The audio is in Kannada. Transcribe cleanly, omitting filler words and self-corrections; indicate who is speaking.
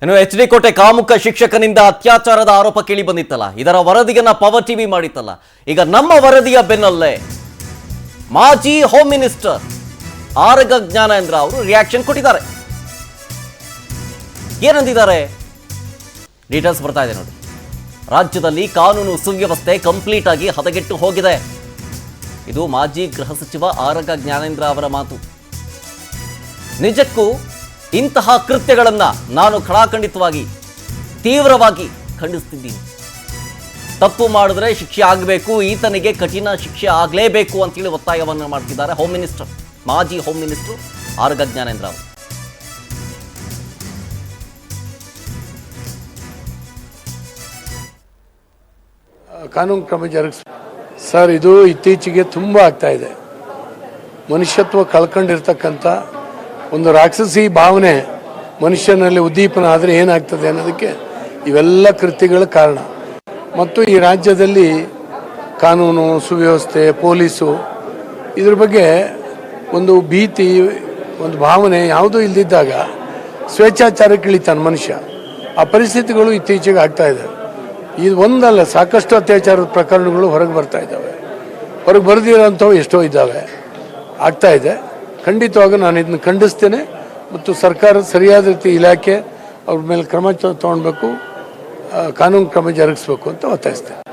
Speaker 1: ಇನ್ನು ಎಚ್.ಡಿ. ಕೋಟೆ ಕಾಮುಕ ಶಿಕ್ಷಕನಿಂದ ಅತ್ಯಾಚಾರದ ಆರೋಪ ಕೇಳಿ ಬಂದಿತ್ತಲ್ಲ, ಇದರ ವರದಿಯನ್ನ ಪವರ್ ಟಿವಿ ಮಾಡಿತ್ತಲ್ಲ. ಈಗ ನಮ್ಮ ವರದಿಯ ಬೆನ್ನಲ್ಲೇ ಮಾಜಿ ಹೋಮ್ ಮಿನಿಸ್ಟರ್ ಆರಗ ಜ್ಞಾನೇಂದ್ರ ಅವರು ರಿಯಾಕ್ಷನ್ ಕೊಟ್ಟಿದ್ದಾರೆ. ಏನಂದಿದ್ದಾರೆ ಡೀಟೇಲ್ಸ್ ಬರ್ತಾ ಇದೆ ನೋಡಿ. ರಾಜ್ಯದಲ್ಲಿ ಕಾನೂನು ಸುವ್ಯವಸ್ಥೆ ಕಂಪ್ಲೀಟ್ ಆಗಿ ಹದಗೆಟ್ಟು ಹೋಗಿದೆ. ಇದು ಮಾಜಿ ಗೃಹ ಸಚಿವ ಆರಗ ಜ್ಞಾನೇಂದ್ರ ಅವರ ಮಾತು. ನಿಜಕ್ಕೂ ಇಂತಹ ಕೃತ್ಯಗಳನ್ನ ನಾನು ಖಡಾಖಂಡಿತವಾಗಿ ತೀವ್ರವಾಗಿ ಖಂಡಿಸ್ತಿದ್ದೀನಿ. ತಪ್ಪು ಮಾಡಿದ್ರೆ ಶಿಕ್ಷೆ ಆಗಬೇಕು, ಈತನಿಗೆ ಕಠಿಣ ಶಿಕ್ಷೆ ಆಗಲೇಬೇಕು ಅಂತೇಳಿ ಒತ್ತಾಯವನ್ನು ಮಾಡ್ತಿದ್ದಾರೆ ಹೋಮ್ ಮಿನಿಸ್ಟರ್, ಮಾಜಿ ಹೋಮ್ ಮಿನಿಸ್ಟರ್ ಆರಗ ಜ್ಞಾನೇಂದ್ರ ಅವರು.
Speaker 2: ಕಾನೂನು ಕ್ರಮ ಜರುಗಿಸ ಸರ್, ಇದು ಇತ್ತೀಚೆಗೆ ತುಂಬ ಆಗ್ತಾ ಇದೆ. ಮನುಷ್ಯತ್ವ ಕಳ್ಕೊಂಡಿರ್ತಕ್ಕಂಥ ಒಂದು ರಾಕ್ಷಸಿ ಭಾವನೆ ಮನುಷ್ಯನಲ್ಲಿ ಉದ್ದೀಪನ ಆದರೆ ಏನಾಗ್ತದೆ ಅನ್ನೋದಕ್ಕೆ ಇವೆಲ್ಲ ಕೃತ್ಯಗಳ ಕಾರಣ. ಮತ್ತು ಈ ರಾಜ್ಯದಲ್ಲಿ ಕಾನೂನು ಸುವ್ಯವಸ್ಥೆ, ಪೊಲೀಸು, ಇದ್ರ ಬಗ್ಗೆ ಒಂದು ಭೀತಿ, ಒಂದು ಭಾವನೆ ಯಾವುದೂ ಇಲ್ದಿದ್ದಾಗ ಸ್ವೇಚ್ಛಾಚಾರಕ್ಕೆ ಇಳಿತಾನೆ ಮನುಷ್ಯ. ಆ ಪರಿಸ್ಥಿತಿಗಳು ಇತ್ತೀಚೆಗೆ ಆಗ್ತಾ ಇದೆ. ಇದು ಒಂದಲ್ಲ, ಸಾಕಷ್ಟು ಅತ್ಯಾಚಾರದ ಪ್ರಕರಣಗಳು ಹೊರಗೆ ಬರ್ತಾ ಇದ್ದಾವೆ. ಹೊರಗೆ ಬರೆದಿರೋಂಥವು ಎಷ್ಟೋ ಇದ್ದಾವೆ, ಆಗ್ತಾ ಇದೆ. ಖಂಡಿತವಾಗಿ ನಾನು ಇದನ್ನು ಖಂಡಿಸ್ತೇನೆ. ಮತ್ತು ಸರ್ಕಾರ ಸರಿಯಾದ ರೀತಿ ಇಲಾಖೆ ಅವ್ರ ಮೇಲೆ ಕ್ರಮ ತಗೊಳ್ಬೇಕು, ಕಾನೂನು ಕ್ರಮ ಜರುಗಿಸ್ಬೇಕು ಅಂತ ಒತ್ತಾಯಿಸ್ತೇನೆ.